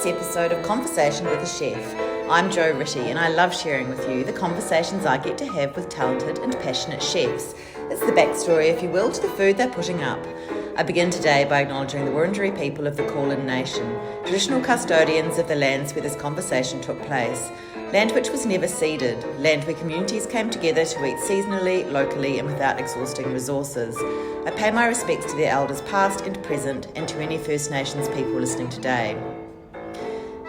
this episode of Conversation with a Chef. I'm Jo Ritty and I love sharing with you the conversations I get to have with talented and passionate chefs. It's the backstory, if you will, to the food they're putting up. I begin today by acknowledging the Wurundjeri people of the Kulin Nation, traditional custodians of the lands where this conversation took place. Land which was never ceded, land where communities came together to eat seasonally, locally and without exhausting resources. I pay my respects to their elders past and present and to any First Nations people listening today.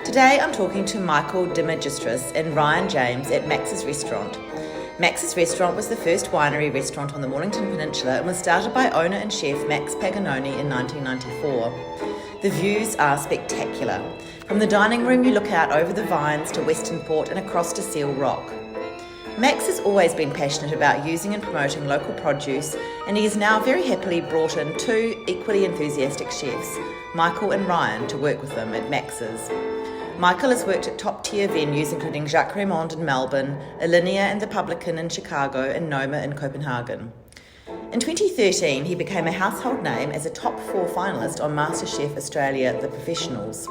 Today I'm talking to Michael Demagistris and Ryan James at Max's Restaurant. Max's Restaurant was the first winery restaurant on the Mornington Peninsula and was started by owner and chef Max Paganoni in 1994. The views are spectacular. From the dining room you look out over the vines to Western Port and across to Seal Rock. Max has always been passionate about using and promoting local produce, and he has now very happily brought in two equally enthusiastic chefs, Michael and Ryan, to work with them at Max's. Michael has worked at top-tier venues including Jacques Reymond in Melbourne, Alinea and The Publican in Chicago, and Noma in Copenhagen. In 2013, he became a household name as a top 4 finalist on MasterChef Australia, The Professionals.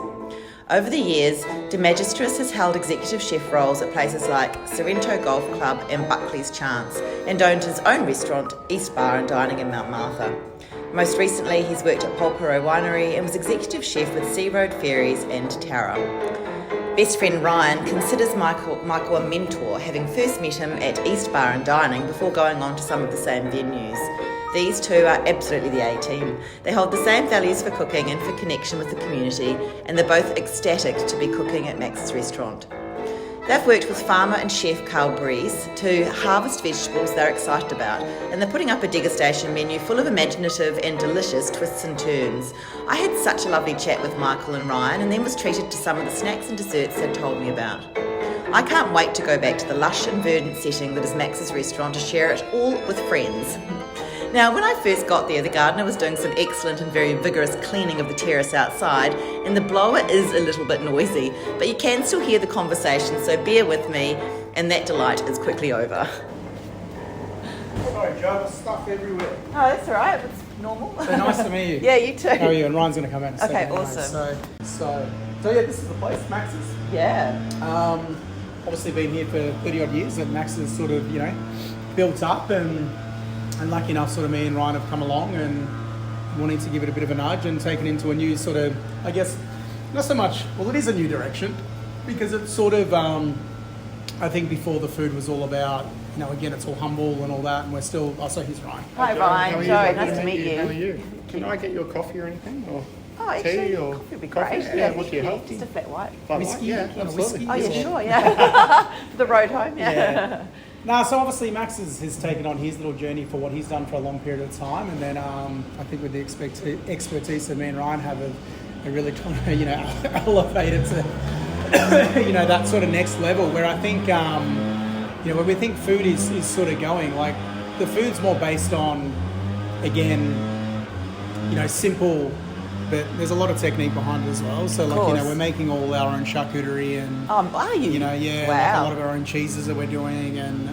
Over the years, Demagistris has held executive chef roles at places like Sorrento Golf Club and Buckley's Chance, and owned his own restaurant, East Bar and Dining in Mount Martha. Most recently, he's worked at Polperro Winery and was executive chef with Searoad Ferries and Tarra. Best friend Ryan considers Michael a mentor, having first met him at East Bar and Dining before going on to some of the same venues. These two are absolutely the A-team. They hold the same values for cooking and for connection with the community, and they're both ecstatic to be cooking at Max's Restaurant. They've worked with farmer and chef Karl Breese to harvest vegetables they're excited about, and they're putting up a degustation menu full of imaginative and delicious twists and turns. I had such a lovely chat with Michael and Ryan, and then was treated to some of the snacks and desserts they'd told me about. I can't wait to go back to the lush and verdant setting that is Max's Restaurant to share it all with friends. Now, when I first got there, the gardener was doing some excellent and very vigorous cleaning of the terrace outside, and the blower is a little bit noisy, but you can still hear the conversation, so bear with me, and that delight is quickly over. Sorry, Joe, there's stuff everywhere. Oh, that's all right. It's normal. So nice to meet you. Yeah, you too. How are you? And Ryan's going to come out in a second. Okay, anyway. awesome. So yeah, this is the place, Max's. Yeah. Obviously been here for 30 odd years, and Max's sort of, built up, and lucky enough, sort of me and Ryan have come along and wanting to give it a bit of a nudge and take it into a new sort of, I guess, not so much, well, it is a new direction, because it's sort of, I think before the food was all about, again, it's all humble and all that, and we're still, so here's Ryan. Hi, Ryan. Joe, nice to meet you. How are you? Can I get you a coffee or anything? Or actually, tea or coffee would be coffee? great. Yeah, what do you have? Just a flat white. Whiskey? Yeah, absolutely. Oh, yeah, sure, yeah. The road home, yeah. No, so obviously Max has taken on his little journey for what he's done for a long period of time, and then I think with the expertise that me and Ryan have, are really trying to elevate it to that sort of next level, where I think where we think food is sort of going, like the food's more based on, again, simple, but there's a lot of technique behind it as well. So we're making all our own charcuterie and are you? Wow. Like a lot of our own cheeses that we're doing, and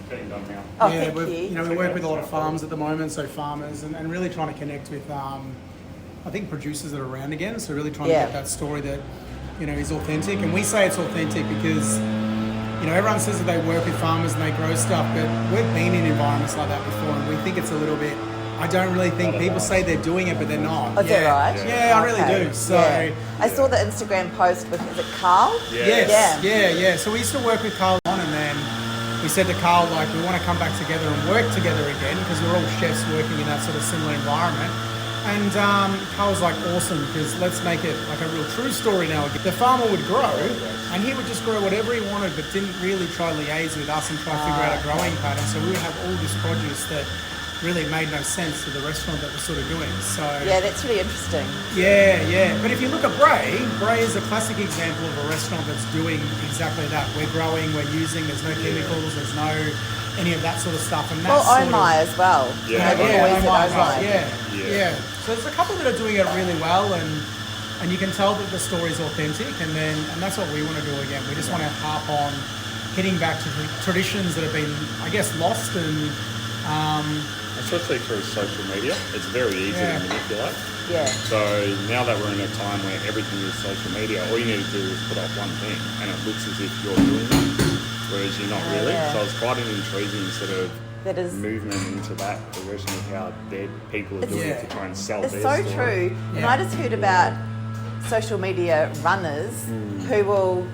Getting done now. we work with a lot of farms at the moment, so farmers, and really trying to connect with I think producers that are around again. So really trying to get that story that is authentic, and we say it's authentic because everyone says that they work with farmers and they grow stuff, but we've been in environments like that before, and we think it's a little bit. I don't really think people say they're doing it, but they're not. Oh, is that right? Yeah, I really do. So I saw the Instagram post with, is it Karl? Yeah. So we used to work with Karl on, and then we said to Karl, we want to come back together and work together again, because we're all chefs working in that sort of similar environment. And Karl was like, awesome, because let's make it like a real true story now. The farmer would grow, and he would just grow whatever he wanted, but didn't really try to liaise with us and try to figure out a growing pattern. So we would have all this produce that really made no sense to the restaurant that we're sort of doing. So yeah, that's really interesting. Yeah. But if you look at Bray is a classic example of a restaurant that's doing exactly that. We're growing, we're using, there's no chemicals, there's no any of that sort of stuff. And that's Omai as well. Yeah, yeah. So there's a couple that are doing it really well, and you can tell that the story's authentic, and that's what we want to do again. We just want to harp on hitting back to traditions that have been, I guess, lost, and especially through social media, it's very easy to manipulate. Yeah. So now that we're in a time where everything is social media, all you need to do is put up one thing and it looks as if you're doing that, whereas you're not really. Yeah. So it's quite an intriguing sort of That is movement into that direction of how dead people are doing it to try and sell It's their so story. true. And I just heard about social media runners who will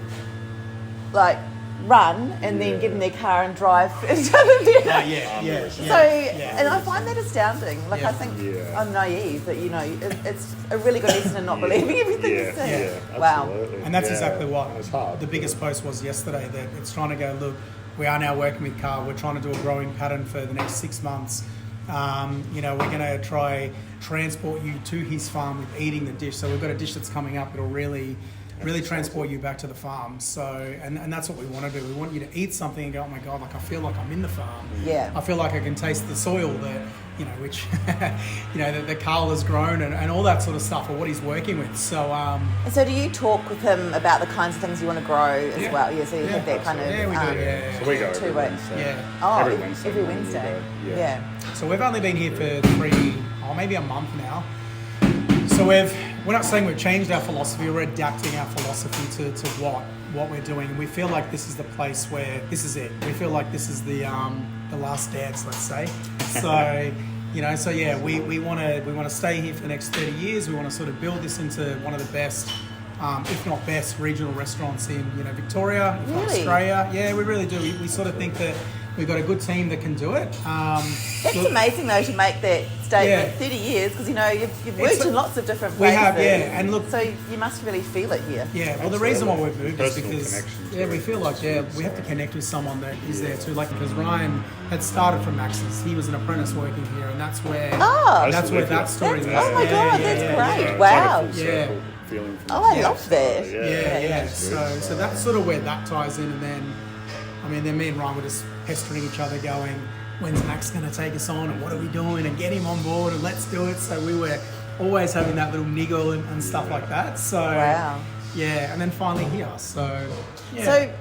like run and then get in their car and drive into the video. So, and I find that astounding. Like, I think I'm naive, but you know, it's a really good lesson in not believing everything you see. Wow. And that's exactly what It's hard. the biggest post was yesterday, that it's trying to go, look, we are now working with Karl. We're trying to do a growing pattern for the next 6 months. You know, we're going to try transport you to his farm with eating the dish. So we've got a dish that's coming up. It'll really transport you back to the farm. So, and that's what we want to do. We want you to eat something and go, oh my God, like I feel like I'm in the farm. Yeah. I feel like I can taste the soil that, you know, which, you know, that Karl has grown and all that sort of stuff, or what he's working with. So, And so do you talk with him about the kinds of things you want to grow as well? Yeah, so you have that kind of... Yeah, we do, So we go 2 every weeks. Wednesday. Oh, Every Wednesday. every Wednesday. we go. Yeah. So we've only been here for maybe a month now. So we're not saying we've changed our philosophy, we're adapting our philosophy to what we're doing. And we feel like this is the place where this is it. We feel like this is the last dance, let's say. So you know, so yeah, we want to stay here for the next 30 years. We want to sort of build this into one of the best, if not best, regional restaurants in Victoria, if not Australia. Yeah, we really do. We sort of think that we've got a good team that can do it. It's amazing though to make that statement 30 years, because you know you've worked in lots of different places. We have, and look, so you must really feel it here. Yeah, well, the reason why we've moved is Personal because connection we feel like we have to connect with someone that is there too. Like, because Ryan had started from Max's, he was an apprentice working here, and that's where that story. Oh my God, that's great! So Wow. it's like a full circle feeling from I love that. So that's sort of where that ties in, and then, I mean, then me and Ryan were just pestering each other, going, when's Max going to take us on, and what are we doing, and get him on board, and let's do it. So we were always having that little niggle and stuff like that. So yeah, and then finally here. So yeah. So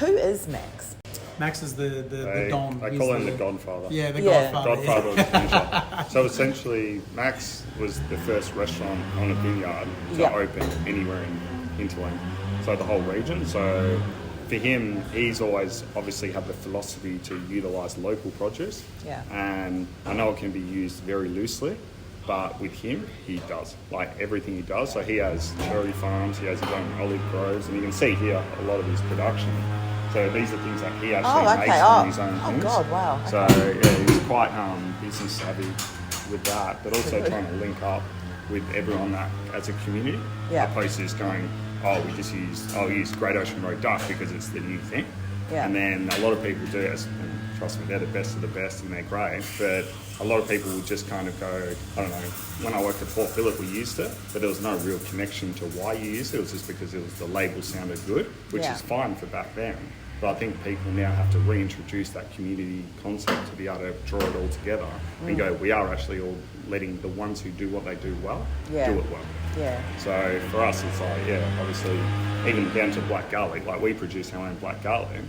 who is Max? Max is the Don. I call him the Godfather. Yeah, the Godfather. Godfather of the Peninsula. So essentially, Max was the first restaurant on a vineyard to open anywhere in Hinterland. So the whole region. So for him, he's always obviously had the philosophy to utilise local produce. Yeah. And I know it can be used very loosely, but with him, he does. Like everything he does. So he has cherry farms, he has his own olive groves, and you can see here a lot of his production. So these are things that he actually makes from his own things. Oh God, wow. So yeah, he's quite business savvy with that, but also trying to link up with everyone that as a community. Opposed to just going, we use Great Ocean Road duck because it's the new thing. Yeah. And then a lot of people do it, and trust me, they're the best of the best and they're great, but a lot of people will just kind of go, I don't know, when I worked at Port Phillip we used it, but there was no real connection to why you used it. It was just because the label sounded good, which is fine for back then. But I think people now have to reintroduce that community concept to be able to draw it all together and go, we are actually all letting the ones who do what they do well, do it well. Yeah. So for us, it's like, obviously, even down to black garlic, like we produce our own black garlic,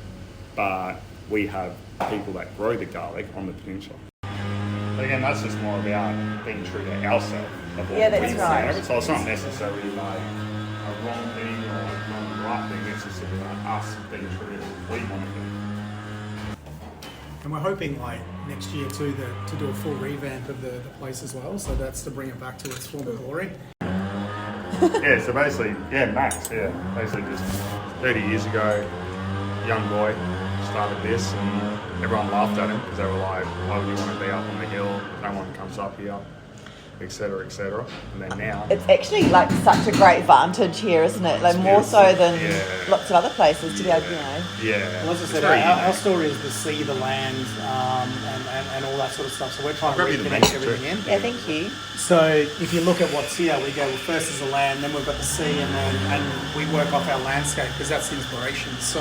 but we have people that grow the garlic on the peninsula. But again, that's just more about being true to ourselves. That's right. So it's not necessarily like a wrong thing or a right thing, it's just about us being true to what we want to do. And we're hoping like next year too to do a full revamp of the place as well. So that's to bring it back to its former glory. So basically, Max, basically just 30 years ago, young boy, started this and everyone laughed at him because they were like, why would you want to be up on the hill? No one comes up here, etc., etc. And then now... It's actually like such a great vantage here, isn't it? Like more so than lots of other places to be able to, Well, as I said, our story is to see the land and all that sort of stuff. So we're trying to reconnect everything in. Yeah, thank you. So if you look at what's here, we go, well, first is the land, then we've got the sea, and we work off our landscape because that's the inspiration. So,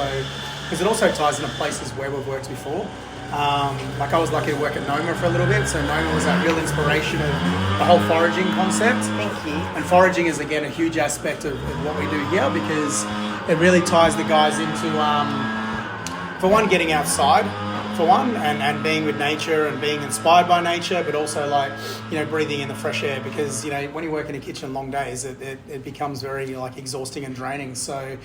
because it also ties into places where we've worked before. Like I was lucky to work at Noma for a little bit, so Noma was that real inspiration of the whole foraging concept. Thank you. And foraging is again a huge aspect of what we do here because it really ties the guys into, for one, getting outside, for one, and being with nature and being inspired by nature, but also like, you know, breathing in the fresh air, because, you know, when you work in a kitchen long days, it becomes very like exhausting and draining. So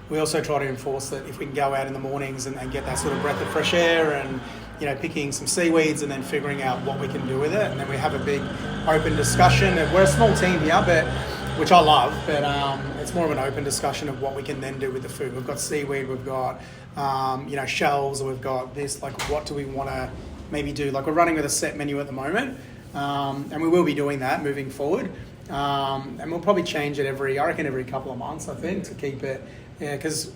we also try to enforce that if we can go out in the mornings and get that sort of breath of fresh air and, you know, picking some seaweeds and then figuring out what we can do with it. And then we have a big open discussion. We're a small team here, but which I love, but it's more of an open discussion of what we can then do with the food. We've got seaweed, we've got, you know, shells, we've got this, like, what do we want to maybe do? Like, we're running with a set menu at the moment, and we will be doing that moving forward. And we'll probably change it every couple of months, I think, to keep it, because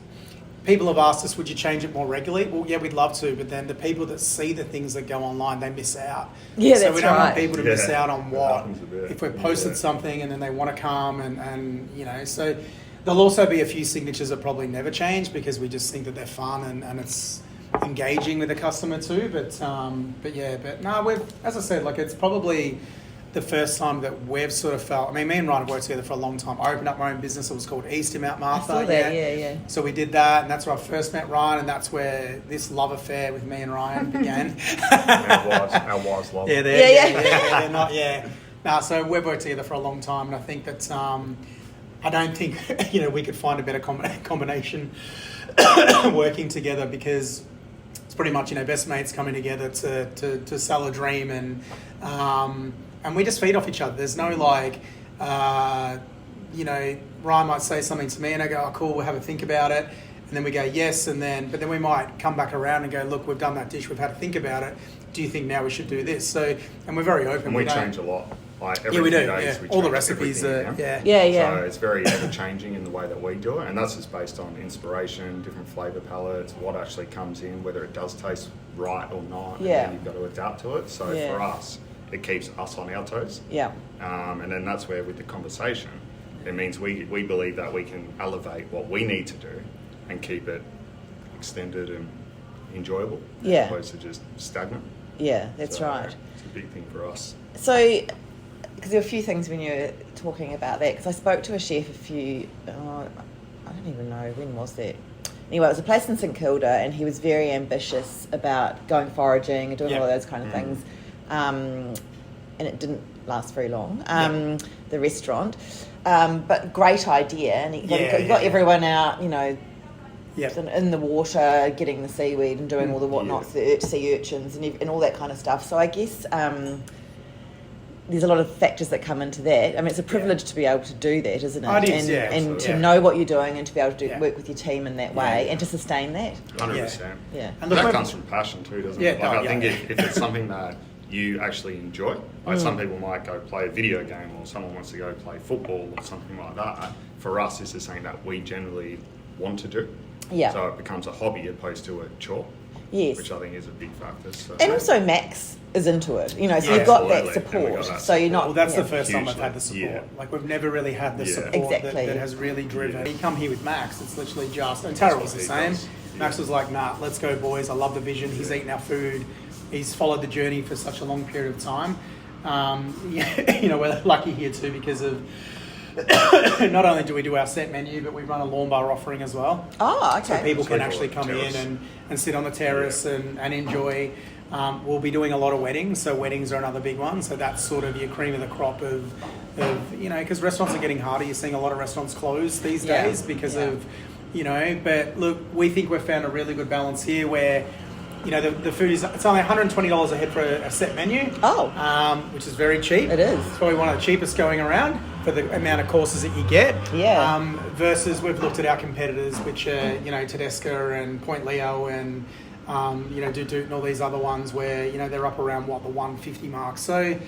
people have asked us, would you change it more regularly? Well, yeah, we'd love to, but then the people that see the things that go online, they miss out. Yeah, so that's we don't right. want people to miss out on what, if we've posted Yeah. something and then they want to come and, you know, so there'll also be a few signatures that probably never change because we just think that they're fun and it's engaging with the customer too. But no, we've, as I said, like, it's probably the first time that we've sort of felt, I mean, me and Ryan have worked together for a long time. I opened up my own business. It was called East in Mount Martha. I saw that, yeah. So we did that, and that's where I first met Ryan, and that's where this love affair with me and Ryan began. Our wives love it. They're not, No, so we've worked together for a long time, and I think that I don't think, you know, we could find a better combination working together, because it's pretty much, you know, best mates coming together to sell a dream, and we just feed off each other. There's no like, you know, Ryan might say something to me and I go, oh, cool, we'll have a think about it. And then we go, yes. But then we might come back around and go, look, we've done that dish, we've had to think about it. Do you think now we should do this? So, and we're very open. And we change a lot. Like every we do. few days, we all the change recipes everything, are, Yeah. So it's very ever-changing in the way that we do it, and that's just based on inspiration, different flavour palettes, what actually comes in, whether it does taste right or not, and then you've got to adapt to it. So for us, it keeps us on our toes. Yeah. And then that's where, with the conversation, it means we believe that we can elevate what we need to do and keep it extended and enjoyable, as opposed to just stagnant. Yeah, that's So right. It's a big thing for us. So, because there were a few things when you were talking about that, because I spoke to a chef I don't even know, when was that? Anyway, it was a place in St Kilda, and he was very ambitious about going foraging and doing all of those kind of things. And it didn't last very long, the restaurant. But great idea, and he got everyone out, you know, in the water, getting the seaweed and doing all the whatnots, the sea urchins and all that kind of stuff. So I guess there's a lot of factors that come into that. I mean, it's a privilege to be able to do that, isn't it? It is, and to know what you're doing and to be able to work with your team in that way and to sustain that. 100%. Yeah. And that comes from passion too, doesn't it? Like, I think if it's something that you actually enjoy, like some people might go play a video game, or someone wants to go play football or something like that. For us, this is something that we generally want to do. Yeah. So it becomes a hobby opposed to a chore. Yes. Which I think is a big factor. So. And also Max is into it, you know, so you've got that support. So you're not... Well, that's the first time I've had the support. Yeah. Like, we've never really had the support that has really driven. You come here with Max, it's literally just... And Tarra was the same. Max was like, nah, let's go, boys. I love the vision. He's eaten our food. He's followed the journey for such a long period of time. You know, we're lucky here too because of... not only do we do our set menu, but we run a lawn bar offering as well. Oh, okay. So people can actually come in and sit on the terrace and enjoy. We'll be doing a lot of weddings, so weddings are another big one. So that's sort of your cream of the crop of you know, because restaurants are getting harder. You're seeing a lot of restaurants close these days because of, you know, but look, we think we've found a really good balance here where, you know, the food is, it's only $120 a head for a set menu. Oh. Which is very cheap. It is. It's probably one of the cheapest going around for the amount of courses that you get. Yeah. Versus we've looked at our competitors, which are, you know, Tedesca and Point Leo and, you know, Doot and all these other ones where, you know, they're up around, the 150 mark. So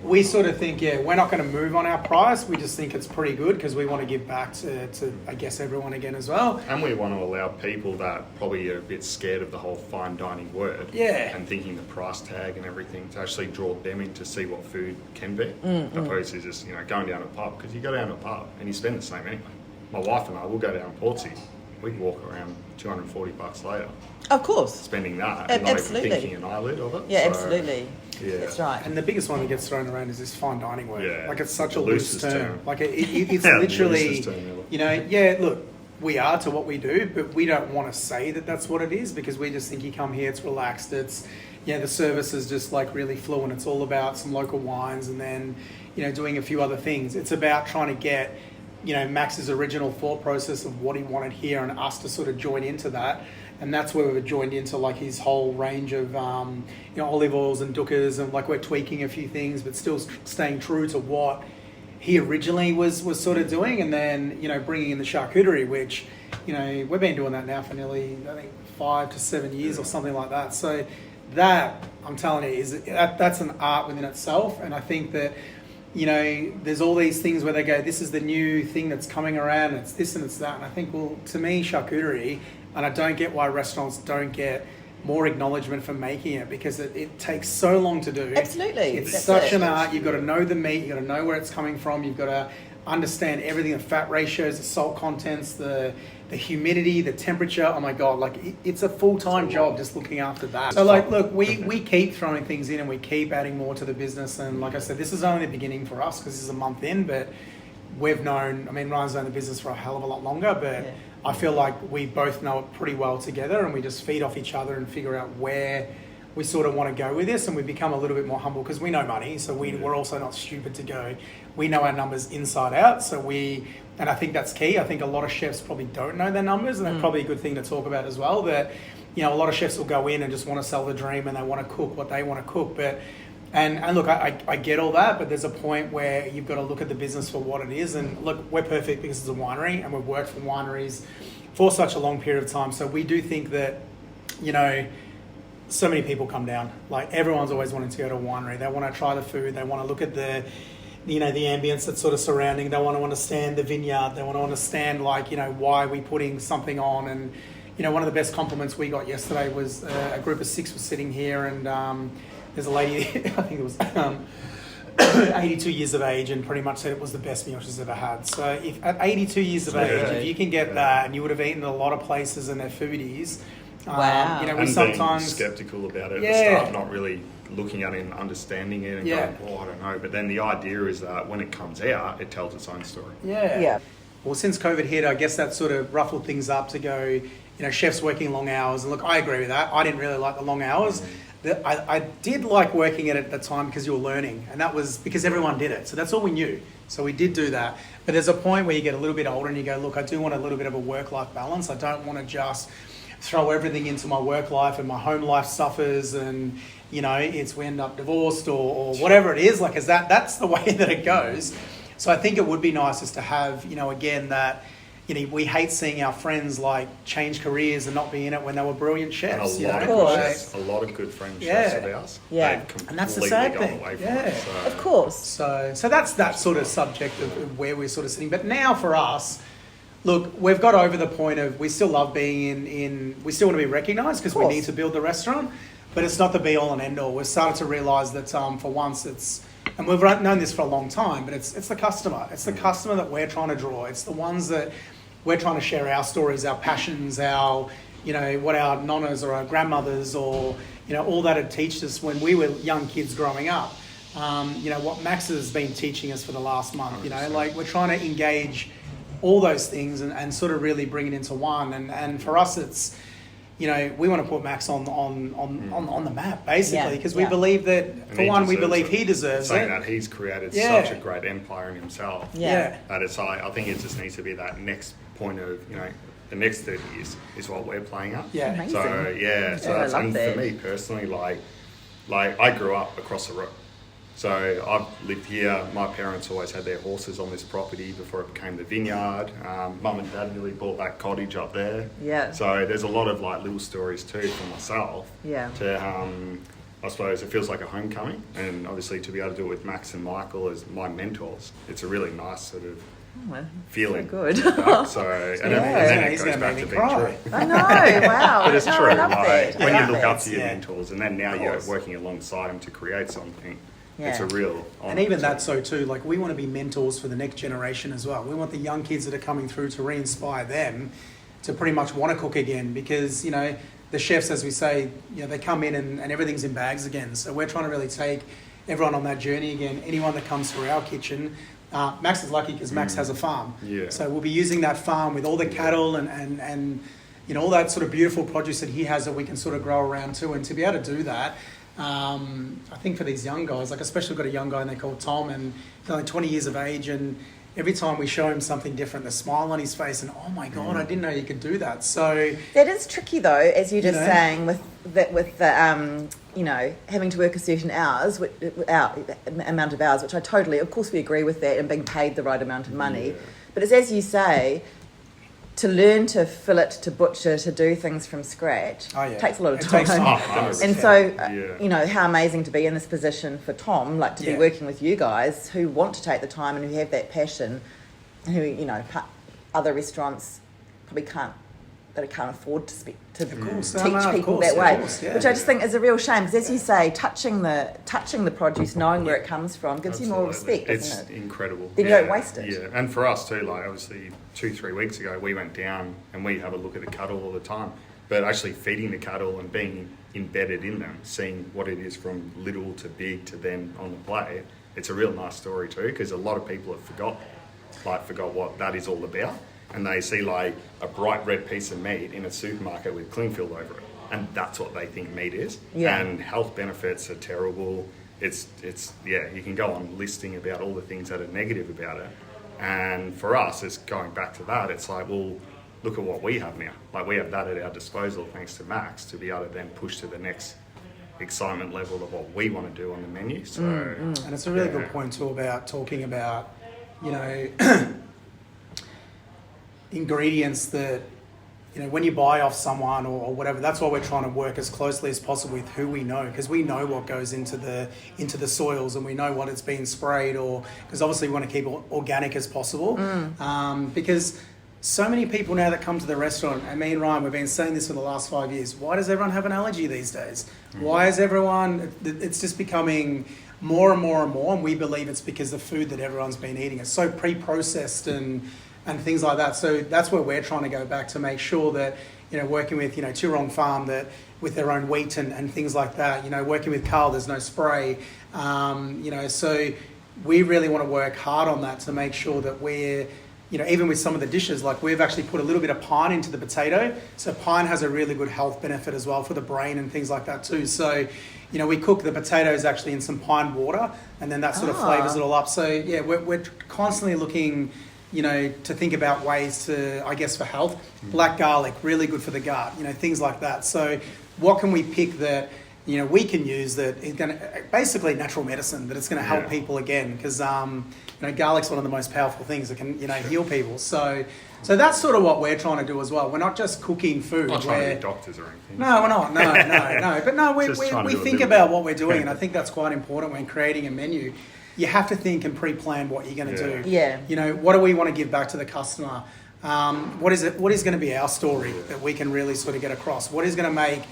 we sort of think, we're not going to move on our price. We just think it's pretty good because we want to give back to, I guess, everyone again as well. And we want to allow people that probably are a bit scared of the whole fine dining word and thinking the price tag and everything to actually draw them in to see what food can be, opposed to just, you know, going down a pub. Because you go down a pub and you spend the same anyway. My wife and I will go down Portsea. We can walk around $240 later. Of course. Spending that and not even thinking an eyelid of it. Yeah, absolutely. Yeah. That's right. And the biggest one that gets thrown around is this fine dining word. Yeah. Like, it's such a loose term. Like, it's Yeah, literally, term, you know, look, we are to what we do, but we don't want to say that that's what it is, because we just think you come here, it's relaxed, it's, the service is just like really fluent. It's all about some local wines and then, doing a few other things. It's about trying to get, Max's original thought process of what he wanted here and us to sort of join into that. And that's where we've joined into like his whole range of, olive oils and dukkahs, and like we're tweaking a few things, but still staying true to what he originally was sort of doing. And then, bringing in the charcuterie, which, we've been doing that now for nearly, I think, 5 to 7 years or something like that. So that, I'm telling you, that's an art within itself. And I think that, there's all these things where they go, this is the new thing that's coming around, it's this and it's that. And I think, well, to me, charcuterie, and I don't get why restaurants don't get more acknowledgement for making it, because it takes so long to do. Absolutely. It's such an art. You've got to know the meat, you've got to know where it's coming from, you've got to understand everything, the fat ratios, the salt contents, the humidity, the temperature. Oh my God, like it's a full-time job just looking after that. So like, look, we keep throwing things in and we keep adding more to the business. And like I said, this is only the beginning for us because this is a month in, but Ryan's known the business for a hell of a lot longer, but I feel like we both know it pretty well together, and we just feed off each other and figure out where we sort of want to go with this, and we become a little bit more humble because we know money, so we're also not stupid to go. We know our numbers inside out, and I think that's key. I think a lot of chefs probably don't know their numbers, and that's probably a good thing to talk about as well, that, a lot of chefs will go in and just want to sell the dream and they want to cook what they want to cook, but and look, I get all that, but there's a point where you've got to look at the business for what it is. And look, we're perfect because it's a winery, and we've worked for wineries for such a long period of time. So we do think that, so many people come down. Like, everyone's always wanting to go to a winery. They want to try the food. They want to look at the ambience that's sort of surrounding. They want to understand the vineyard. They want to understand, why we're putting something on. And, one of the best compliments we got yesterday was a group of 6 was sitting here, and there's a lady, I think it was 82 years of age, and pretty much said it was the best meal she's ever had. So if at 82 years of age, if you can get that, and you would have eaten at a lot of places and they're foodies. Wow. We sometimes being skeptical about it at the start, not really looking at it and understanding it and going, I don't know. But then the idea is that when it comes out, it tells its own story. Yeah. Well, since COVID hit, I guess that sort of ruffled things up to go, chefs working long hours. And look, I agree with that. I didn't really like the long hours. I did like working at it at the time because you were learning, and that was because everyone did it. So that's all we knew. So we did do that. But there's a point where you get a little bit older and you go, look, I do want a little bit of a work-life balance. I don't want to just throw everything into my work life and my home life suffers, and we end up divorced or whatever it is. That's the way that it goes. So I think it would be nice just to have, again, that, we hate seeing our friends change careers and not be in it when they were brilliant chefs. And a lot of good friends chefs of ours. Yeah. And that's the sad thing. Of course. So that's that sort of subject of where we're sort of sitting. But now for us, look, we've got over the point of we still love being we still want to be recognised because we need to build the restaurant, but it's not the be all and end all. We've started to realise that for once it's, and we've known this for a long time, but it's the customer. It's the customer that we're trying to draw. It's the ones that we're trying to share our stories, our passions, our, what our nonnas or our grandmothers or, all that had taught us when we were young kids growing up. What Max has been teaching us for the last month, we're trying to engage all those things and sort of really bring it into one. And for us, it's, we want to put Max on the map, basically, because we believe that, for one, we believe he deserves it. Saying that he's created such a great empire in himself. Yeah. That it's I think it just needs to be that next point of, the next 30 years is what we're playing at. Yeah. Amazing. So, so that's, and for me personally, like I grew up across the road. So I've lived here. My parents always had their horses on this property before it became the vineyard. Mum and Dad nearly bought that cottage up there. Yeah. So there's a lot of little stories too for myself. Yeah. I suppose it feels like a homecoming, and obviously to be able to do it with Max and Michael as my mentors, it's a really nice sort of feeling. So good. And then it goes back to being true. I know, wow. But it's true. I love that. When you look up to your mentors, and then now you're working alongside them to create something. Yeah. It's a real honor. And even that so too, we want to be mentors for the next generation as well. We want the young kids that are coming through to re-inspire them to pretty much want to cook again, because, the chefs, as we say, they come in and everything's in bags again. So we're trying to really take everyone on that journey again. Anyone that comes through our kitchen, Max is lucky because Max has a farm. Yeah. So we'll be using that farm with all the cattle and you know, all that sort of beautiful produce that he has that we can sort of grow around too. And to be able to do that, I think for these young guys, like especially we've got a young guy and they call Tom, and he's only 20 years of age, and every time we show him something different, the smile on his face, and oh my God, I didn't know you could do that. So that is tricky though, as you're just you know, saying, with the you know, having to work a certain amount of hours, which I totally, of course we agree with that, and being paid the right amount of money. But it's as you say, to learn to fillet, to butcher, to do things from scratch takes a lot of time. And so, you know, how amazing to be in this position for Tom, like to be working with you guys who want to take the time and who have that passion, and who, you know, other restaurants probably can't afford to teach people that way, which I just think is a real shame, because as you say, touching the produce, knowing where it comes from, gives you more respect, doesn't it? It's incredible. Then you don't waste it. Yeah, and for us too, like obviously 2-3 weeks ago, we went down and we have a look at the cattle all the time, but actually feeding the cattle and being embedded in them, seeing what it is from little to big to then on the plate, it's a real nice story too, because a lot of people have forgot what that is all about. And they see like a bright red piece of meat in a supermarket with Clingfield over it, and that's what they think meat is. And health benefits are terrible. It's you can go on listing about all the things that are negative about it. And for us, it's going back to that. It's like, well, look at what we have now. Like we have that at our disposal thanks to Max to be able to then push to the next excitement level of what we want to do on the menu. So, and it's a really good point too about talking about, you know, ingredients that, you know, when you buy off someone or whatever, that's why we're trying to work as closely as possible with who we know, because we know what goes into the soils, and we know what it's been sprayed, or because obviously we want to keep it organic as possible. Because so many people now that come to the restaurant, and me and Ryan, we've been saying this for the last 5 years, why does everyone have an allergy these days? Why is everyone, it's just becoming more and more and more, and we believe it's because the food that everyone's been eating is so pre-processed and things like that. So that's where we're trying to go back to make sure that, you know, working with, you know, Toorong Farm that with their own wheat and things like that, you know, working with Karl, there's no spray, you know, so we really want to work hard on that to make sure that we're, you know, even with some of the dishes, like we've actually put a little bit of pine into the potato. So pine has a really good health benefit as well for the brain and things like that too. So, you know, we cook the potatoes actually in some pine water, and then that sort of flavours it all up. So yeah, we're constantly looking, you know, to think about ways to, I guess, for health. Black garlic, really good for the gut, you know, things like that. So what can we pick that, you know, we can use that is going to, basically natural medicine, that it's going to help people again, because, you know, garlic's one of the most powerful things that can, you know, heal people. So that's sort of what we're trying to do as well. We're not just cooking food. Not trying to be doctors or anything. No, we're not. No. But no, we think about what we're doing, and I think that's quite important when creating a menu. You have to think and pre-plan what you're going to do. Yeah. You know, what do we want to give back to the customer? What is going to be our story that we can really sort of get across? What is going to make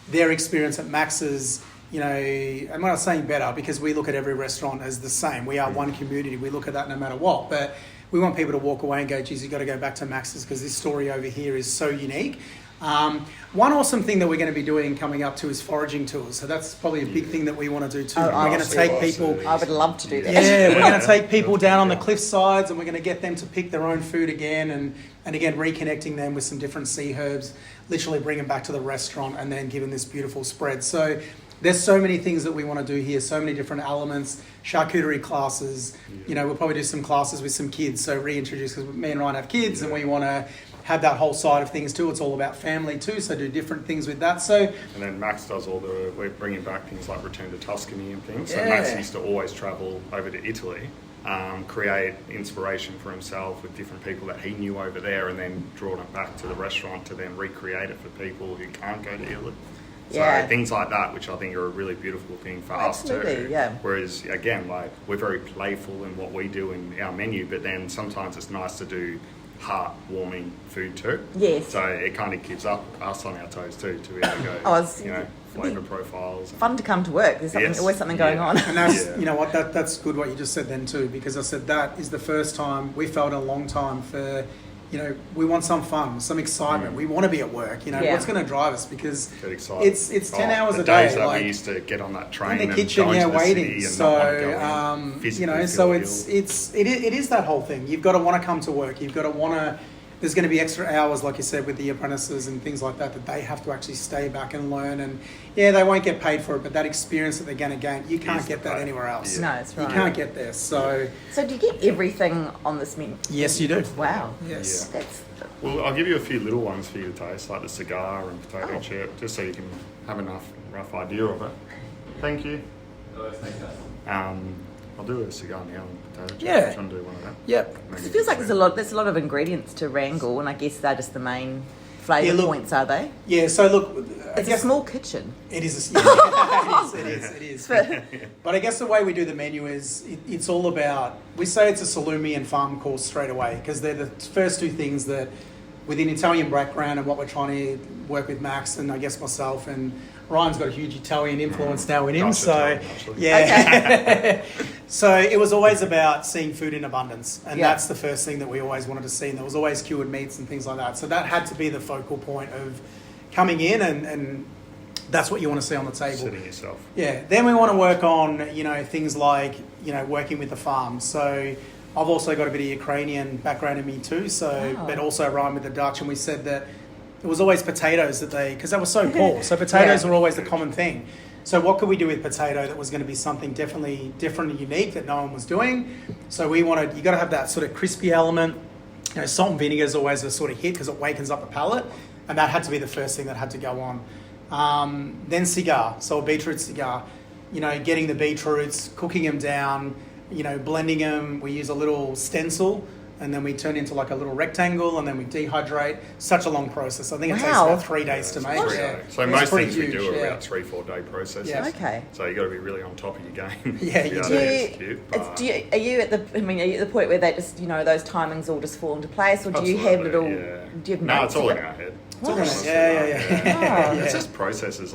their experience at Max's, you know, I'm not saying better, because we look at every restaurant as the same. We are one community. We look at that no matter what. But we want people to walk away and go, geez, you've got to go back to Max's because this story over here is so unique. One awesome thing that we're going to be doing coming up to is foraging tours. So that's probably a big thing that we want to do too. We're going to take people. I would love to do that. Yeah, we're going to take people down on the cliff sides, and we're going to get them to pick their own food again, and again reconnecting them with some different sea herbs. Literally bring them back to the restaurant, and then give them this beautiful spread. So there's so many things that we want to do here. So many different elements, charcuterie classes. You know, we'll probably do some classes with some kids. So reintroduce, because me and Ryan have kids, and we want to have that whole side of things too. It's all about family too, so do different things with that. So, and then Max does we're bringing back things like Return to Tuscany and things. So Max used to always travel over to Italy, create inspiration for himself with different people that he knew over there, and then draw them back to the restaurant to then recreate it for people who can't go to Italy. So things like that, which I think are a really beautiful thing for us too. Yeah. Whereas again, like we're very playful in what we do in our menu, but then sometimes it's nice to do heart-warming food too. Yes. So it kind of keeps us on our toes too, to be able to go, you know, flavour profiles. Fun to come to work. There's always something going on. And that's, you know what, that's good what you just said then too, because I said that is the first time we felt in a long time for we want some fun, some excitement. We want to be at work. What's going to drive us? Because get excited. It's 10 hours the a day. Days that we used to get on that train in the kitchen, and go waiting. and So so it is that whole thing. You've got to want to come to work. You've got to want to. There's going to be extra hours, like you said, with the apprentices and things like that they have to actually stay back and learn. And they won't get paid for it, but that experience that they're going to gain, you can't get that anywhere else. No, it's right. You can't get there. So do you get everything on this menu? Yes, you do. Wow. Yes. Yeah. Well, I'll give you a few little ones for you to taste, like the cigar and potato chip, just so you can have enough rough idea of it. Thank you. I'll do a cigar now and potato chip. Yeah. Trying to do one of them. Yep. It feels like there's a lot of ingredients to wrangle, and I guess they're just the main flavour points, are they? Yeah. So look, it's a small kitchen. It is. It is. But I guess the way we do the menu is it's all about. We say it's a salumi and farm course straight away because they're the first two things that, with an Italian background and what we're trying to work with Max and I guess myself and Ryan's got a huge Italian influence now in him. Okay. So it was always about seeing food in abundance, and that's the first thing that we always wanted to see. And there was always cured meats and things like that. So that had to be the focal point of coming in, and that's what you want to see on the table. Sitting yourself. Yeah. Then we want to work on things like working with the farm. So I've also got a bit of Ukrainian background in me too. But also Ryan with the Dutch, and we said that it was always potatoes because they were so poor. So potatoes were always the common thing. So what could we do with potato that was going to be something definitely different and unique that no one was doing? So you got to have that sort of crispy element. Salt and vinegar is always a sort of hit because it wakens up the palate. And that had to be the first thing that had to go on. Then cigar, so a beetroot cigar. Getting the beetroots, cooking them down, blending them. We use a little stencil, and then we turn into like a little rectangle, and then we dehydrate. Such a long process. I think it takes about 3 days to make. So most things we do are about 3-4 day processes. Yeah. Okay. So you got to be really on top of your game. Yeah, you do. Are you at the point where they just those timings all just fall into place, or do you have little? Yeah. Do you have no, it's all in our head. Yeah. It's just processes.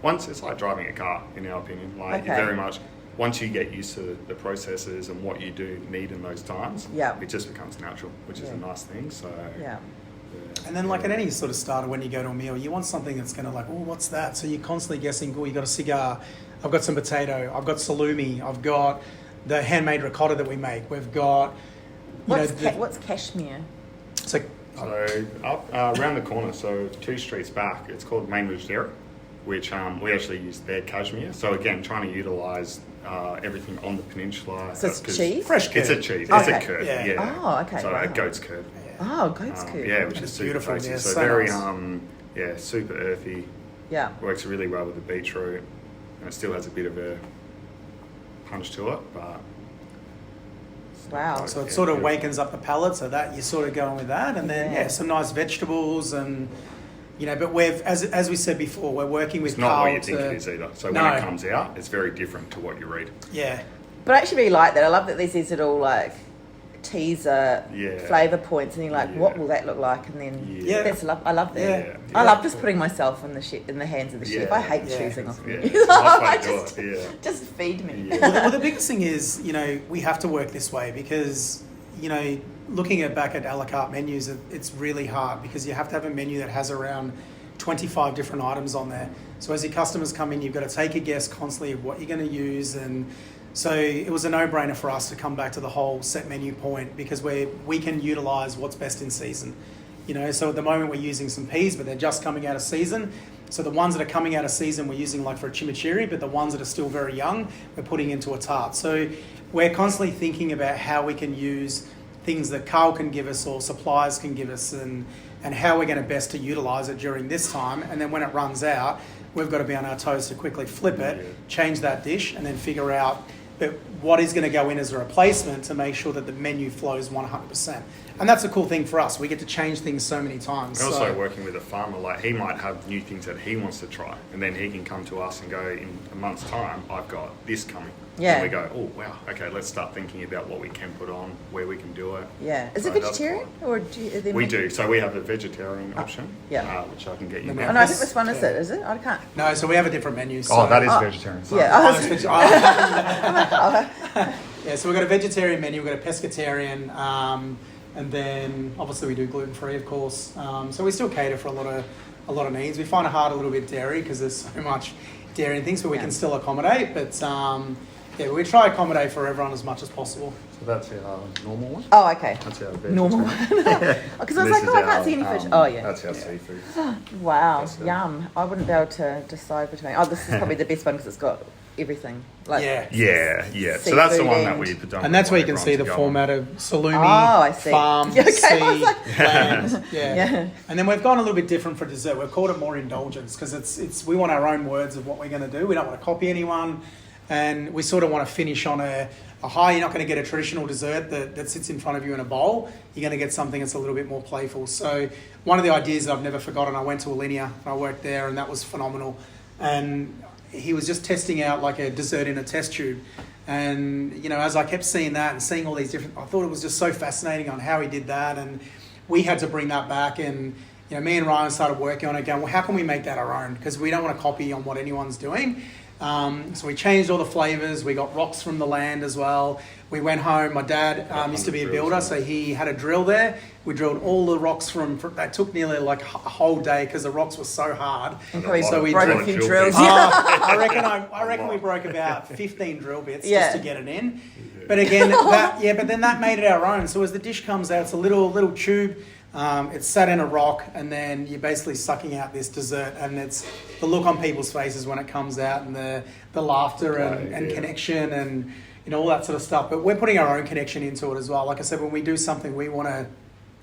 Once it's like driving a car, in our opinion. You very much. Once you get used to the processes and what you do need in those times, it just becomes natural, which is a nice thing. So And then at any sort of starter, when you go to a meal, you want something that's going to what's that? So you're constantly guessing, you got a cigar, I've got some potato, I've got salumi, I've got the handmade ricotta that we make, we've got... What's cashmere? So up around the corner, so 2 streets back, it's called Mainridge Dairy, which we actually use their cashmere. So again, trying to utilise everything on the peninsula. So it's cheese? Fresh curd. It's a cheese. Okay. It's a curd. Yeah. Oh, okay. So a goat's curd. Oh, goat's curd. Yeah, which is super beautiful. tasty. Yeah, so very nice. Super earthy. Yeah. Works really well with the beetroot, and it still has a bit of a punch to it, but. Wow. So it sort of wakens up the palate, so that you're sort of going with that, and then some nice vegetables and. But as we said before, we're working with Karl. Karl. It's not what you think it is either. So when it comes out, it's very different to what you read. Yeah. But I actually really like that. I love that there's these little teaser flavour points, and you're like, what will that look like? And then I love that. Yeah. I love just putting myself in the hands of the chef. I hate choosing off menus. Just feed me. Yeah. Well, the biggest thing is, we have to work this way because, looking back at a la carte menus, it's really hard because you have to have a menu that has around 25 different items on there. So as your customers come in, you've got to take a guess constantly of what you're going to use. And so it was a no-brainer for us to come back to the whole set menu point because we can utilise what's best in season. So at the moment we're using some peas, but they're just coming out of season. So the ones that are coming out of season we're using for a chimichurri, but the ones that are still very young, we're putting into a tart. So we're constantly thinking about how we can use things that Karl can give us or suppliers can give us and how we're going to best to utilise it during this time. And then when it runs out, we've got to be on our toes to quickly flip it, change that dish, and then figure out what is going to go in as a replacement to make sure that the menu flows 100%. And that's a cool thing for us. We get to change things so many times. And also working with a farmer, he might have new things that he wants to try, and then he can come to us and go, in a month's time, I've got this coming. Yeah. And we go, oh, wow, okay, let's start thinking about what we can put on, where we can do it. Yeah. Is it vegetarian? Or we do. So we have a vegetarian option, which I can get you now. Oh, no, I think this one is it? I can't. No, so we have a different menu. So that is vegetarian. Sorry. Yeah. Yeah, so we've got a vegetarian menu, we've got a pescatarian, And then obviously we do gluten-free, of course. So we still cater for a lot of needs. We find it hard a little bit dairy because there's so much dairy and things, but we can still accommodate. But we try to accommodate for everyone as much as possible. So that's our normal one. Oh, okay. That's our veg. Normal one. Because I was like, I can't see any fish. Oh, yeah. That's our seafood. Wow, yum. I wouldn't be able to decide between. Oh, this is probably the best one because it's got everything. Like Yeah. So that's the one that we predominantly. And that's where you can see the format of salumi, farm, okay, sea, I was like, land. Yeah. And then we've gone a little bit different for dessert. We've called it more indulgence because it's we want our own words of what we're going to do. We don't want to copy anyone. And we sort of want to finish on a high. You're not going to get a traditional dessert that sits in front of you in a bowl. You're going to get something that's a little bit more playful. So one of the ideas that I've never forgotten, I went to Alinea and I worked there, and that was phenomenal. And he was just testing out like a dessert in a test tube. And, as I kept seeing that and seeing all these different, I thought it was just so fascinating on how he did that. And we had to bring that back. And, me and Ryan started working on it going, well, how can we make that our own? Because we don't want to copy on what anyone's doing. So we changed all the flavours. We got rocks from the land as well. We went home. My dad used to be a builder, so he had a drill there. We drilled all the rocks from that took nearly like a whole day because the rocks were so hard. So we broke a few drills. I reckon we broke about 15 drill bits just to get it in. But again, but then that made it our own. So as the dish comes out, it's a little tube. It's sat in a rock, and then you're basically sucking out this dessert, and it's the look on people's faces when it comes out, and the laughter and connection and all that sort of stuff. But we're putting our own connection into it as well. Like I said, when we do something, we want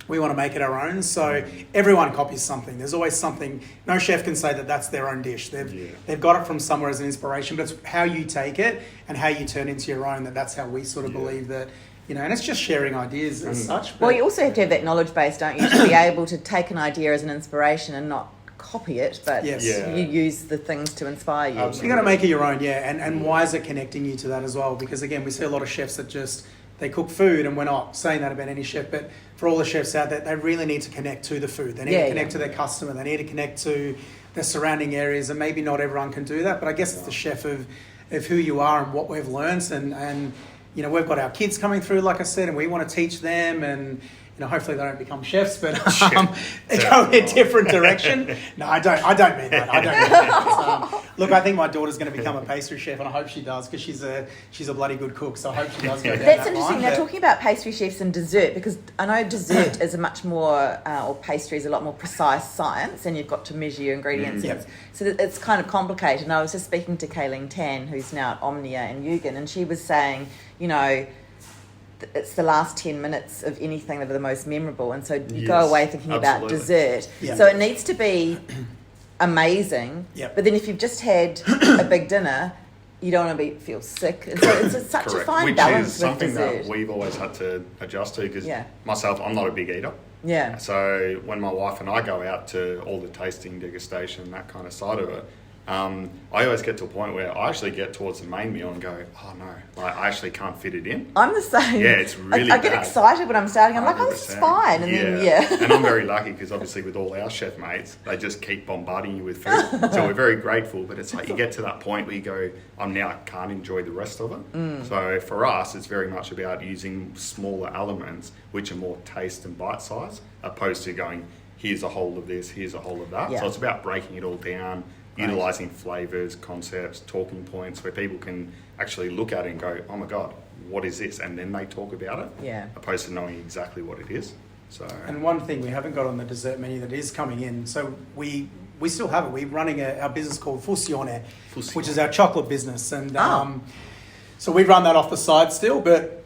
to make it our own. So everyone copies something. There's always something. No chef can say that that's their own dish. They've got it from somewhere as an inspiration, but it's how you take it and how you turn it into your own. That's how we sort of believe that. And it's just sharing ideas as such. Well, you also have to have that knowledge base, don't you, to be able to take an idea as an inspiration and not copy it, but you use the things to inspire you. Absolutely. You got to make it your own, and why is it connecting you to that as well? Because again, we see a lot of chefs that they cook food, and we're not saying that about any chef, but for all the chefs out there, they really need to connect to the food. They need to connect to their customer. They need to connect to the surrounding areas, and maybe not everyone can do that, but I guess it's the chef of who you are and what we've learned, and we've got our kids coming through, like I said, and we want to teach them, and hopefully they don't become chefs, but they go in a different direction. No, I don't mean that. Look, I think my daughter's going to become a pastry chef, and I hope she does, because she's a bloody good cook. So I hope she does go down That's that interesting. line. Now, talking about pastry chefs and dessert, because I know dessert is a much more, or pastry is a lot more precise science, and you've got to measure your ingredients. So it's kind of complicated. And I was just speaking to Kayleen Tan, who's now at Omnia and Eugen, and she was saying, it's the last 10 minutes of anything that are the most memorable, and so you go away thinking about dessert. So it needs to be amazing, but then if you've just had a big dinner, you don't want to feel sick, and so it's such a fine balance with dessert. Which is something that we've always had to adjust to, because myself, I'm not a big eater. So when my wife and I go out to all the tasting, degustation, that kind of side of it, I always get to a point where I actually get towards the main meal and go, oh no, I actually can't fit it in. I'm the same. Yeah, it's really I get excited when I'm starting. I'm 100%. like, oh, this is fine. And then, And I'm very lucky because obviously with all our chef mates, they just keep bombarding you with food. So we're very grateful, but it's like you get to that point where you go, I can't enjoy the rest of it. So for us, it's very much about using smaller elements, which are more taste and bite size, opposed to going, here's a whole of this, here's a whole of that. So it's about breaking it all down, utilising flavours, concepts, talking points where people can actually look at it and go, oh my God, what is this? And then they talk about it, opposed to knowing exactly what it is. So. And one thing we haven't got on the dessert menu that is coming in, so we still have it. We're running our business called Fusione, which is our chocolate business. And so we run that off the side still, but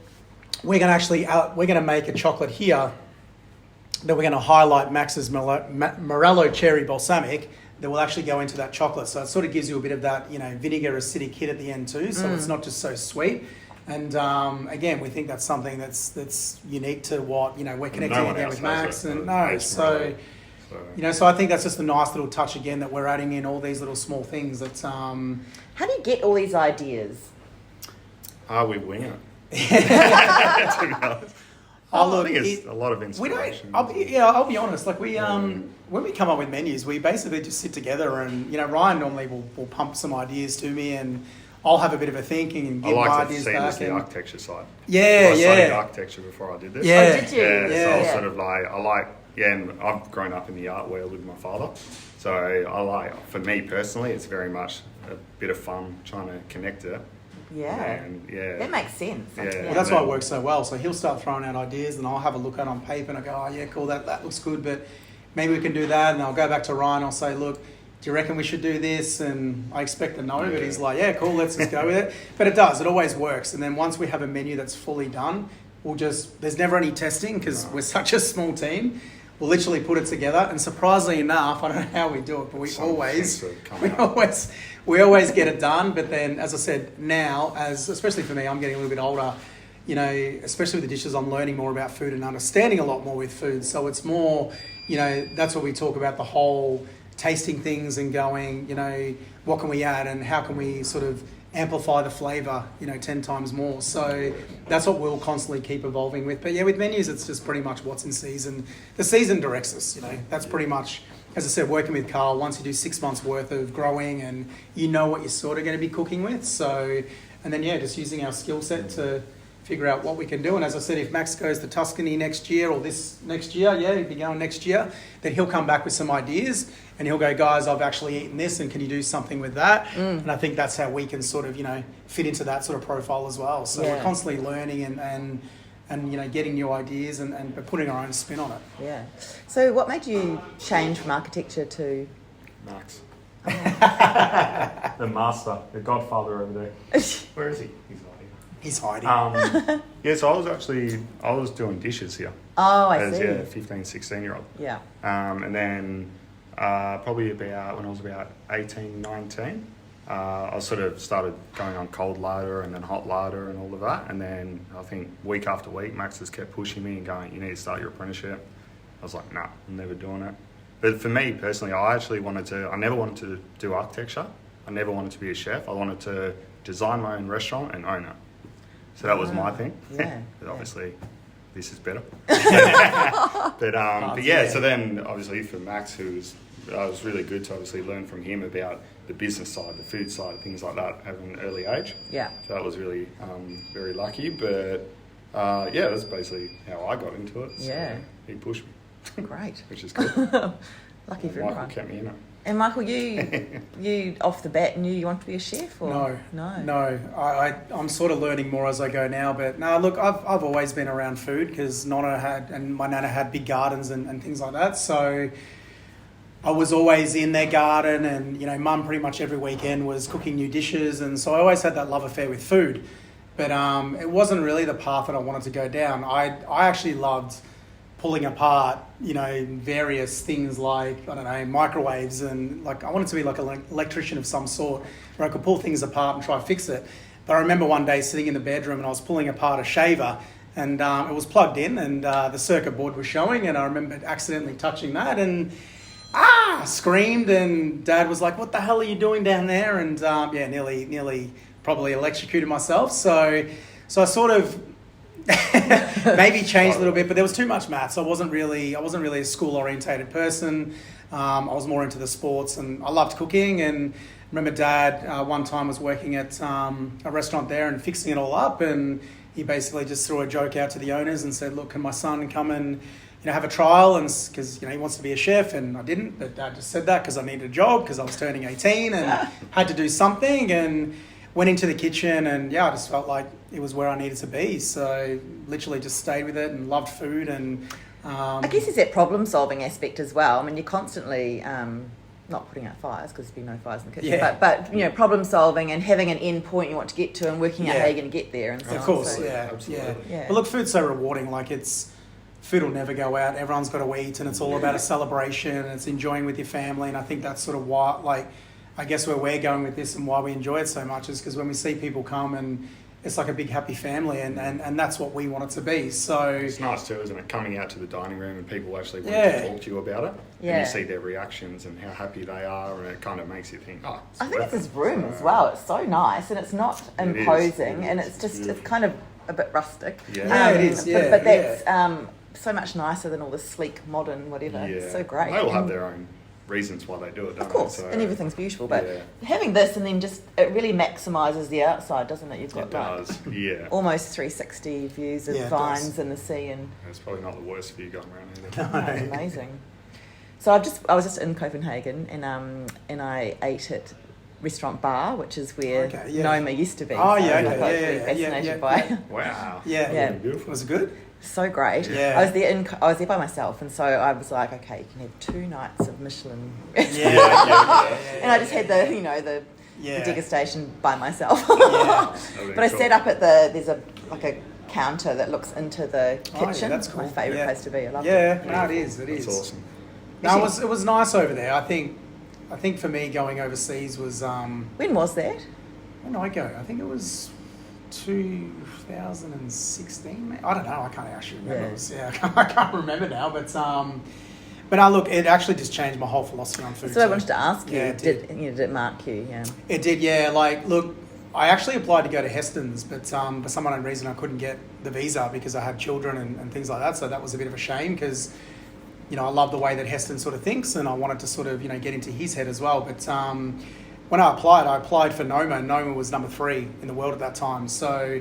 we're going to make a chocolate here that we're going to highlight Max's Morello Cherry Balsamic that will actually go into that chocolate. So it sort of gives you a bit of that, vinegar acidic hit at the end too. So it's not just so sweet. And again, we think that's something that's unique to what, we're connecting again with Max. So I think that's just a nice little touch again that we're adding in all these little small things. That's How do you get all these ideas? We wing it. To be honest. I think it's a lot of inspiration. I'll be honest. Like when we come up with menus, we basically just sit together and Ryan normally will pump some ideas to me, and I'll have a bit of a thinking and give my ideas back. The architecture side. I studied architecture before I did this. Yeah. Oh, did you? So I was sort of like, and I've grown up in the art world with my father. So for me personally, it's very much a bit of fun trying to connect it. Yeah. And That makes sense. Yeah. Well, that's why it works so well. So he'll start throwing out ideas and I'll have a look at it on paper and I go, oh yeah, cool, that looks good, but maybe we can do that. And I'll go back to Ryan, I'll say, look, do you reckon we should do this? And I expect a no, but he's like, yeah, cool, let's just go with it. But it does, it always works. And then once we have a menu that's fully done, there's never any testing because we're such a small team. We'll literally put it together, and surprisingly enough, I don't know how we do it, but we always get it done. But then, as I said, now, especially for me, I'm getting a little bit older, you know, especially with the dishes, I'm learning more about food and understanding a lot more with food. So it's more, you know, that's what we talk about, the whole tasting things and going, you know, what can we add and how can we sort of amplify the flavour, you know, 10 times more. So that's what we'll constantly keep evolving with. But yeah, with menus, it's just pretty much what's in season. The season directs us, you know. That's pretty much, as I said, working with Karl, once you do 6 months worth of growing and you know what you're sort of going to be cooking with. So, and then, yeah, just using our skill set to figure out what we can do. And as I said, if Max goes to Tuscany next year or this next year, he'll be going next year, then he'll come back with some ideas and he'll go, guys, I've actually eaten this and can you do something with that? And I think that's how we can sort of, you know, fit into that sort of profile as well. So we're constantly learning and you know, getting new ideas and putting our own spin on it. Yeah. So what made you change from architecture to... Max. The master, the godfather over there. Where is he? He's hiding. So I was doing dishes here. Oh, I see. As 15, 16-year-old. Yeah. And then probably about, when I was about 18, 19, I sort of started going on cold larder and then hot larder and all of that. And then I think week after week, Max just kept pushing me and going, you need to start your apprenticeship. I was like, nah, I'm never doing it. But for me personally, I never wanted to do architecture. I never wanted to be a chef. I wanted to design my own restaurant and own it. So that was my thing. Yeah. But obviously, this is better. But yeah, so then obviously for Max, it was really good to obviously learn from him about the business side, the food side, things like that at an early age. Yeah. So that was really very lucky. But yeah, that's basically how I got into it. So yeah. He pushed me. Great. Which is good. Lucky for everyone. Michael kept me in it. And Michael, you off the bat knew you wanted to be a chef? Or? No. I'm sort of learning more as I go now. But no, look, I've always been around food because my nana had big gardens and things like that. So I was always in their garden, and you know, Mum pretty much every weekend was cooking new dishes, and so I always had that love affair with food. But it wasn't really the path that I wanted to go down. I actually loved pulling apart, you know, various things like, I don't know, microwaves, and like I wanted to be like an electrician of some sort where I could pull things apart and try to fix it. But I remember one day sitting in the bedroom and I was pulling apart a shaver, and it was plugged in, and the circuit board was showing, and I remember accidentally touching that and screamed, and Dad was like, what the hell are you doing down there? And nearly probably electrocuted myself. So I sort of maybe changed a little bit, but there was too much maths. I wasn't really a school orientated person. I was more into the sports, and I loved cooking. And I remember Dad one time was working at a restaurant there and fixing it all up, and he basically just threw a joke out to the owners and said, look, can my son come and have a trial? And because he wants to be a chef, and I didn't, but Dad just said that because I needed a job because I was turning 18 and had to do something, and went into the kitchen, and I just felt like it was where I needed to be. So literally just stayed with it and loved food. And I guess it's that problem solving aspect as well. I mean, you're constantly not putting out fires because there's been no fires in the kitchen, but problem solving and having an end point you want to get to and working out how you're going to get there. And so of course, on. Yeah. But look, food's so rewarding. Like food will never go out. Everyone's got to eat, and it's all about a celebration, and it's enjoying with your family. And I think that's sort of why, I guess where we're going with this and why we enjoy it so much is because when we see people come, and it's like a big happy family, and that's what we want it to be. So it's nice too, isn't it? Coming out to the dining room and people actually want to talk to you about it. Yeah. And you see their reactions and how happy they are, and it kind of makes you think, I think it's this room as well. It's so nice, and it's not imposing, and it's just it's kind of a bit rustic. Yeah, it is. Yeah, but that's so much nicer than all this sleek, modern, whatever. Yeah. It's so great. They all have their own reasons why they do it, don't Of course, they? So, and everything's beautiful, but having this and then just, it really maximises the outside, doesn't it? You've got almost 360 views of vines and the sea, and it's probably not the worst view going around either. No, it's amazing. So I was just in Copenhagen and I ate at Restaurant Bar, which is where Noma used to be. Oh, so yeah, I was really fascinated by. Wow. Yeah. Beautiful. Was it good? So great. Yeah. I was there by myself, and so I was like, okay, you can have 2 nights of Michelin. And I just had the degustation by myself. But I sat up at there's a counter that looks into the kitchen. Oh, yeah, that's cool. My favourite place to be. I love it. Yeah, no, it is. That's awesome. No, it was nice over there. I think for me going overseas was When was that? when did I go? I think it was 2016. I don't know. I can't actually remember. I can't remember now. But look, it actually just changed my whole philosophy on food. So I wanted to ask you. Yeah, Did it mark you? Yeah. It did. Yeah. Like, look, I actually applied to go to Heston's, but for some unknown reason I couldn't get the visa because I had children and things like that. So that was a bit of a shame because, I love the way that Heston sort of thinks, and I wanted to sort of, get into his head as well. But when I applied for Noma, and Noma was number 3 in the world at that time. So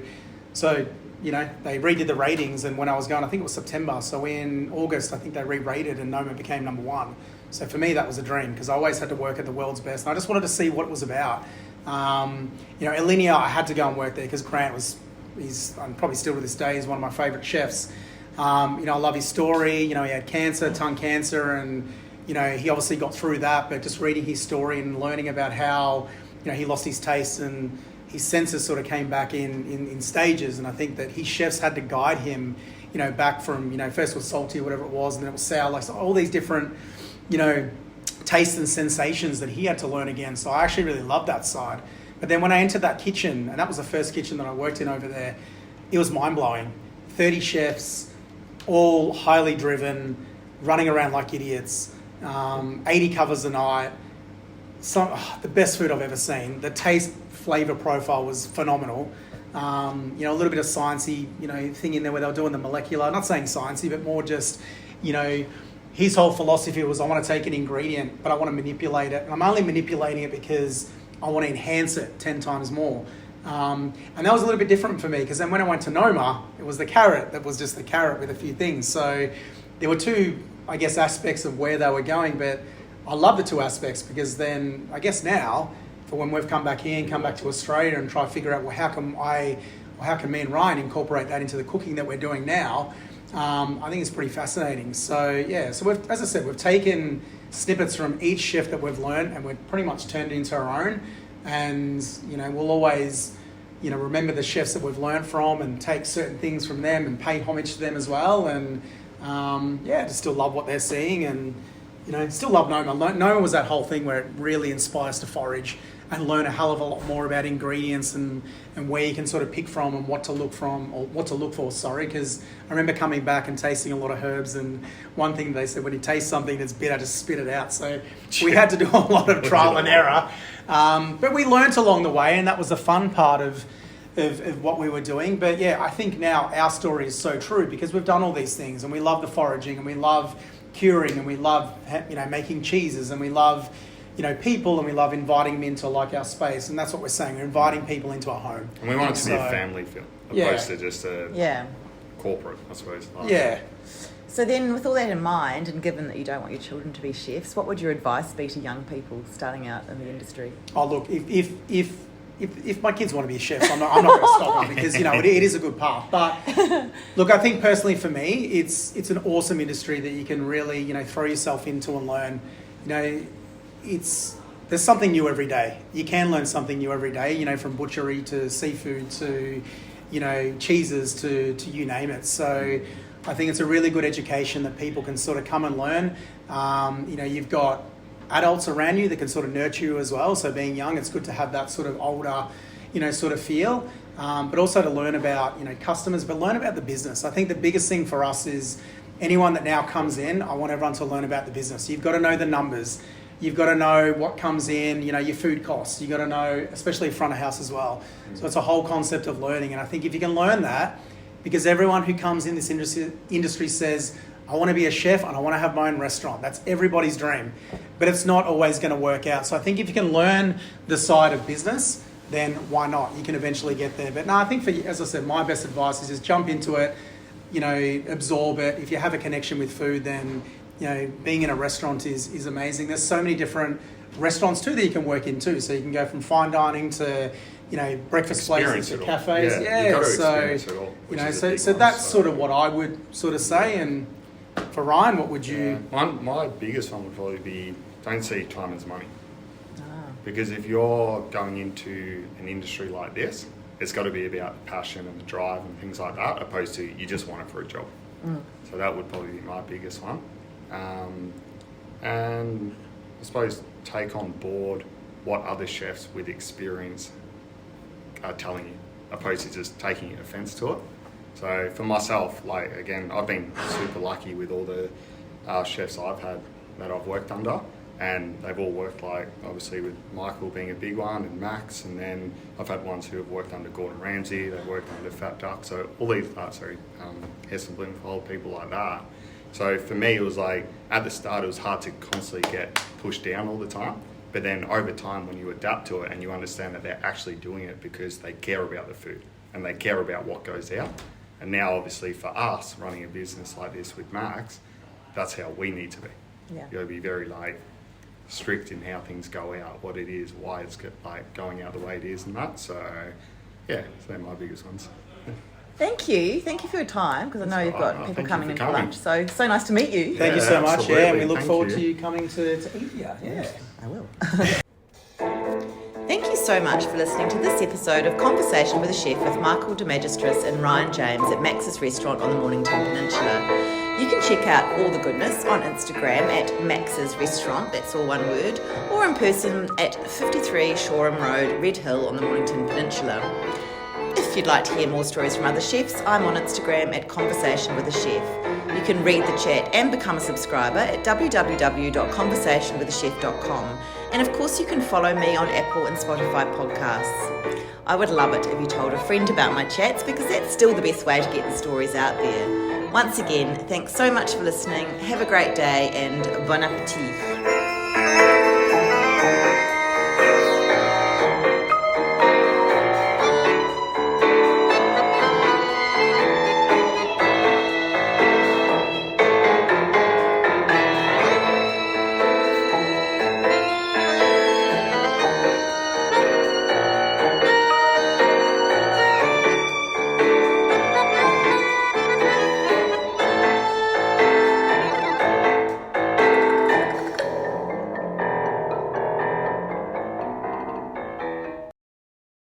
they redid the ratings, and when I was going, I think it was September. So in August, I think they re-rated, and Noma became number 1. So for me, that was a dream because I always had to work at the world's best, and I just wanted to see what it was about. Alinea, I had to go and work there because Grant he's probably still to this day, he's one of my favourite chefs. I love his story. He had cancer, tongue cancer, and he obviously got through that. But just reading his story and learning about how he lost his taste and his senses sort of came back in stages. And I think that his chefs had to guide him, back from first it was salty or whatever it was, and then it was sour, like so all these different tastes and sensations that he had to learn again. So I actually really loved that side. But then when I entered that kitchen, and that was the first kitchen that I worked in over there, it was mind-blowing. 30 chefs, all highly driven, running around like idiots, 80 covers a night, the best food I've ever seen. The taste, flavour profile was phenomenal. A little bit of sciencey, thing in there where they were doing the molecular, not saying sciencey, but more just, his whole philosophy was I want to take an ingredient, but I want to manipulate it. And I'm only manipulating it because I want to enhance it 10 times more. And that was a little bit different for me because then when I went to Noma, it was the carrot that was just the carrot with a few things. So there were 2, I guess, aspects of where they were going, but I love the 2 aspects because then I guess now for when we've come back here and come back to Australia and try to figure out, well, how can me and Ryan incorporate that into the cooking that we're doing now? I think it's pretty fascinating. So as I said, we've taken snippets from each chef that we've learned and we've pretty much turned it into our own. And, we'll always, remember the chefs that we've learned from and take certain things from them and pay homage to them as well. And, just still love what they're seeing and, still love Noma. Noma was that whole thing where it really inspires to forage and learn a hell of a lot more about ingredients and where you can sort of pick from and what to look for, because I remember coming back and tasting a lot of herbs, and one thing they said, when you taste something that's bitter, just spit it out. So we had to do a lot of trial and error, but we learnt along the way, and that was the fun part of what we were doing. But I think now our story is so true because we've done all these things, and we love the foraging, and we love curing, and we love making cheeses, and we love people, and we love inviting them into our space, and that's what we're saying. We're inviting people into our home. And we want it to be a family feel, opposed to just a corporate, I suppose. So then, with all that in mind, and given that you don't want your children to be chefs, what would your advice be to young people starting out in the industry? Oh, look, if my kids want to be chefs, I'm not going to stop them because it is a good path. But look, I think personally for me, it's an awesome industry that you can really throw yourself into and learn. There's something new every day. You can learn something new every day. From butchery to seafood to cheeses to you name it. So I think it's a really good education that people can sort of come and learn. You've got adults around you that can sort of nurture you as well. So being young, it's good to have that sort of older, sort of feel. But also to learn about, customers, but learn about the business. I think the biggest thing for us is anyone that now comes in, I want everyone to learn about the business. You've got to know the numbers. You've got to know what comes in, your food costs. You've got to know, especially front of house as well. So it's a whole concept of learning. And I think if you can learn that, because everyone who comes in this industry says, I want to be a chef and I want to have my own restaurant. That's everybody's dream. But it's not always going to work out. So I think if you can learn the side of business, then why not? You can eventually get there. But no, I think as I said, my best advice is just jump into it, absorb it. If you have a connection with food, then, being in a restaurant is amazing. There's so many different restaurants too that you can work in too. So you can go from fine dining to, breakfast places to cafes. So that's sort of what I would sort of say. And for Ryan, what would you... My biggest one would probably be, don't see time as money. Because if you're going into an industry like this, it's got to be about the passion and the drive and things like that, opposed to you just want it for a job. So that would probably be my biggest one. And I suppose take on board what other chefs with experience are telling you, opposed to just taking offence to it. So for myself, again, I've been super lucky with all the chefs I've had that I've worked under. And they've all worked obviously with Michael being a big one and Max, and then I've had ones who have worked under Gordon Ramsay, they've worked under Fat Duck, so all these, Heston Blumenfold, people like that. So for me, it was at the start, it was hard to constantly get pushed down all the time. But then over time, when you adapt to it and you understand that they're actually doing it because they care about the food and they care about what goes out. And now obviously for us, running a business like this with Max, that's how we need to be. Yeah. You'll be very strict in how things go out, what it is, why it's going out the way it is and that. So they're my biggest ones. Thank you for your time, because I know you've got people coming in for lunch. So nice to meet you. Thank you so much. Absolutely. And we look forward to you coming to India. Yeah, I will. Thank you so much for listening to this episode of Conversation with a Chef with Michael Demagistris and Ryan James at Max's restaurant on the Mornington Peninsula. You can check out all the goodness on Instagram at Max's Restaurant, that's all one word, or in person at 53 Shoreham Road, Red Hill on the Mornington Peninsula. If you'd like to hear more stories from other chefs, I'm on Instagram at Conversation with a Chef. You can read the chat and become a subscriber at www.conversationwithachef.com. And of course, you can follow me on Apple and Spotify podcasts. I would love it if you told a friend about my chats, because that's still the best way to get the stories out there. Once again, thanks so much for listening. Have a great day and bon appetit.